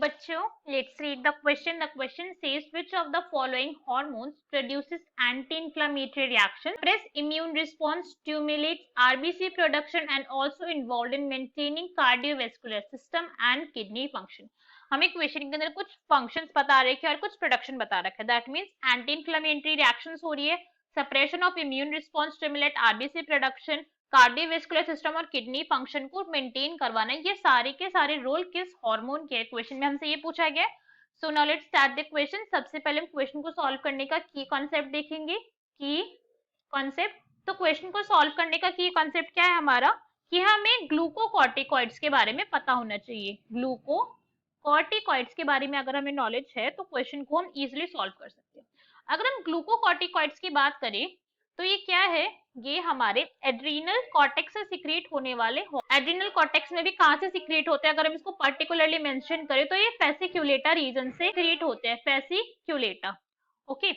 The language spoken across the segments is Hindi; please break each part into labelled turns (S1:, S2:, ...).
S1: बच्चों, let's read the question. The question says which of the following hormones produces anti-inflammatory reaction, suppress immune response, stimulates RBC production and also involved in maintaining cardiovascular system and kidney function. हमें क्वेश्चन के अंदर कुछ फंक्शंस बता रखे हैं और कुछ प्रोडक्शन बता रखा है. That means anti inflammatory reactions हो रही है, suppression of immune response, stimulate RBC production, cardiovascular system और किडनी फंक्शन को मेंटेन करवाना है. ये सारे के सारे रोल किस हार्मोन के क्वेश्चन में हमसे ये पूछा गया. So now let's start the question. सबसे पहले हम क्वेश्चन को सॉल्व करने का की कॉन्सेप्ट देखेंगे. की कॉन्सेप्ट, तो क्वेश्चन को सॉल्व करने का की कॉन्सेप्ट क्या है हमारा, कि हमें ग्लूकोकॉर्टिकॉइड्स के बारे में पता होना चाहिए. ग्लूकोकॉर्टिकॉइड्स के बारे में अगर हमें नॉलेज है तो क्वेश्चन को हम इजिली सॉल्व कर सकते हैं. अगर हम ग्लूकोकॉर्टिकॉइड्स की बात करें तो ये क्या है, ये हमारे एड्रीनल कॉर्टेक्स से सिक्रेट होने वाले. एड्रीनल कॉर्टेक्स में भी कहां से सिक्रेट होते हैं, अगर हम इसको पर्टिकुलरली मेंशन करें तो ये फेसिक्यूलेटा रीजन से सिक्रेट होते हैं. फेसिक्यूलेटा. ओके.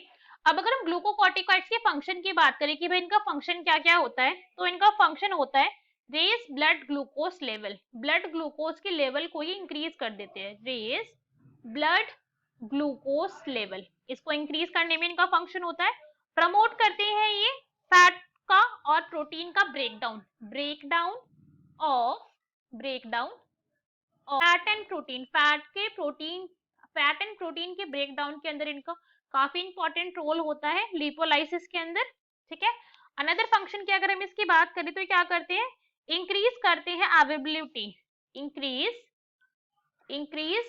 S1: अब अगर हम ग्लूकोकॉर्टिकॉइड्स के फंक्शन की बात करें कि भाई इनका फंक्शन क्या क्या होता है, तो इनका फंक्शन होता है raise blood glucose level. Blood glucose के लेवल को ही इंक्रीज कर देते हैं. रेज ब्लड ग्लूकोज लेवल, इसको इंक्रीज करने में इनका फंक्शन होता है. प्रमोट करते हैं ये फैट का और प्रोटीन का breakdown of fat and protein. Fat and protein के ब्रेकडाउन के अंदर इनका काफी इंपॉर्टेंट रोल होता है लिपोलाइसिस के अंदर. ठीक है. अनदर फंक्शन की अगर हम इसकी बात करें तो क्या करते हैं, इंक्रीज करते हैं availability. Increase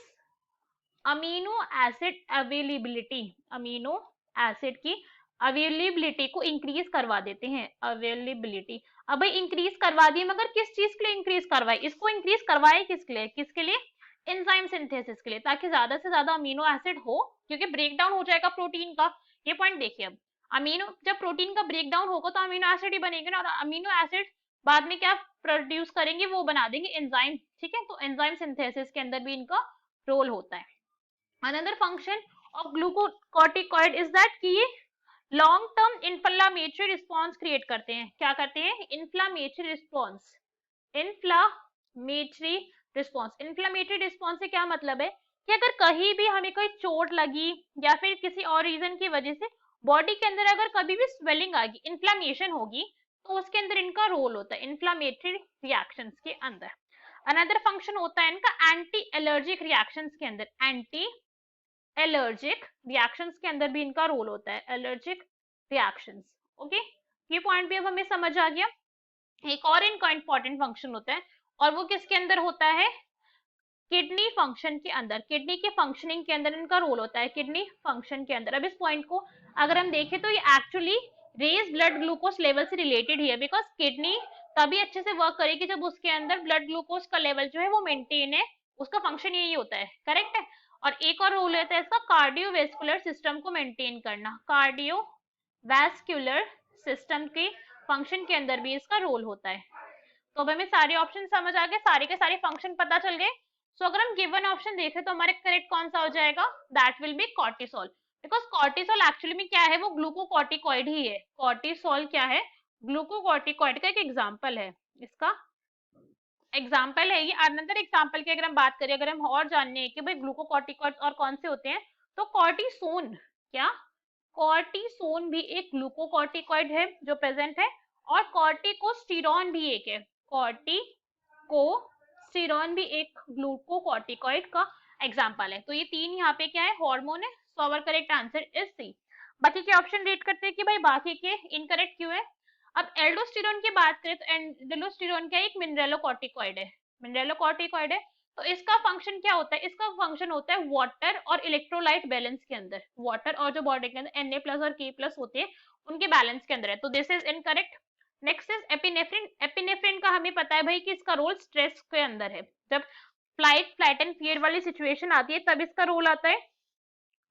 S1: amino acid availability. Amino acid की अवेलेबिलिटी को इंक्रीज करवा देते हैं. अवेलेबिलिटी. अब भाई इंक्रीज करवा दिए, मगर किस चीज के लिए इंक्रीज करवाए, इसको इंक्रीज करवाए किसके लिए, एंजाइम सिंथेसिस के लिए, ताकि ज्यादा से ज्यादा अमीनो एसिड हो, क्योंकि ब्रेकडाउन हो जाएगा प्रोटीन का. ये पॉइंट देखिए. अब अमीनो, जब प्रोटीन का ब्रेकडाउन होगा तो अमीनो एसिड ही बनेगा ना, और अमीनो एसिड बाद में क्या प्रोड्यूस करेंगे, वो बना देंगे एंजाइम. ठीक है. तो एंजाइम सिंथेसिस के अंदर भी इनका रोल होता है. Another function of glucocorticoid is that कि ये long term inflammatory response create करते हैं. क्या करते हैं, इन्फ्लामेटरी रिस्पॉन्स. इन्फ्लामेटरी रिस्पॉन्स से क्या मतलब है कि अगर कहीं भी हमें कोई चोट लगी या फिर किसी और रीजन की वजह से बॉडी के अंदर अगर कभी भी स्वेलिंग आ गई, इन्फ्लामेशन होगी, तो उसके अंदर इनका रोल होता है इन्फ्लामेटरी रिएक्शंस के अंदर. अनदर फंक्शन होता है इनका एंटी एलर्जिक रिएक्शंस के अंदर. एंटी एलर्जिक रिएक्शंस के अंदर भी इनका रोल होता है. Allergic reactions. ओके. ये पॉइंट भी अब हमें समझ आ गया. एक और इनका इंपॉर्टेंट फंक्शन होता है, और वो किसके अंदर होता है, किडनी फंक्शन के अंदर. किडनी के फंक्शनिंग के अंदर इनका रोल होता है. किडनी फंक्शन के अंदर. अब इस पॉइंट को अगर हम देखें तो ये actually raise blood glucose level से रिलेटेड ही है, बिकॉज किडनी तभी अच्छे से वर्क करेगी जब उसके अंदर ब्लड ग्लूकोज का लेवल जो है वो मेंटेन है. उसका फंक्शन यही होता है. करेक्ट है. और एक और रोल होता है इसका, कार्डियोवैस्कुलर सिस्टम को मेंटेन करना. कार्डियोवैस्कुलर सिस्टम के फंक्शन के अंदर भी इसका रोल होता है. तो अब हमें सारे ऑप्शन समझ आ गए, सारे के सारे फंक्शन पता चल गए. सो अगर हम गिवन ऑप्शन देखें तो हमारे करेक्ट कौन सा हो जाएगा, that will be cortisol. Because cortisol actually में क्या है, वो ग्लूकोकॉर्टिकॉइड ही है. कॉर्टिसोल क्या है, ग्लूकोकॉर्टिकॉइड का एक एग्जाम्पल है. इसका एग्जाम्पल है ये. अनदर एग्जाम्पल की अगर हम बात करें, अगर हम और जानने हैं कि भाई ग्लूकोकॉर्टिकॉइड्स और कौन से होते हैं, तो कॉर्टिसोन. क्या, कॉर्टिसोन भी एक ग्लूकोकॉर्टिकॉइड है जो प्रेजेंट है, और कॉर्टिकोस्टेरॉन भी एक है. कॉर्टिकोस्टेरॉन भी एक ग्लूकोकॉर्टिकॉइड का एग्जाम्पल है. तो ये तीन यहाँ पे क्या है, हार्मोन है. So our correct answer is C. बाकी के ऑप्शन रेट करते हैं कि भाई बाकी के इनकरेक्ट क्यों है. अब एल्डोस्टेरॉन की बात करें तो एल्डोस्टेरॉन क्या, एक मिनरलोकॉर्टिकॉइड है. मिनरलोकॉर्टिकॉइड है. तो इसका फंक्शन क्या होता है, इसका फंक्शन होता है वाटर और इलेक्ट्रोलाइट बैलेंस के अंदर. वाटर और जो बॉडी के अंदर Na+ और K+ होते हैं उनके बैलेंस के अंदर है. तो this is incorrect. Next is epinephrine. Epinephrine का हमें पता है भाई कि इसका रोल स्ट्रेस के अंदर है. जब फ्लाइट एंड फियर वाली सिचुएशन आती है तब इसका रोल आता है.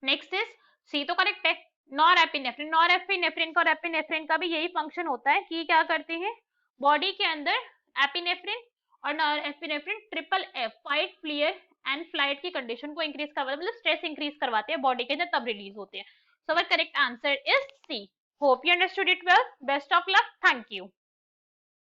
S1: नेक्स्ट इज सी, तो करेक्ट है. नॉरएपिनेफ्रिन. नॉरएपिनेफ्रिन का और एपिनेफ्रिन का भी यही फंक्शन होता है कि क्या करते हैं, बॉडी के अंदर एपिनेफ्रिन और norepinephrine triple F, fight, फ्लियर and flight की कंडीशन को इंक्रीज करवाते हैं, मतलब स्ट्रेस इंक्रीज करवाते हैं बॉडी के अंदर, तब रिलीज होते हैं. So our correct answer is C. Hope you understood it well. Best of luck. Thank you.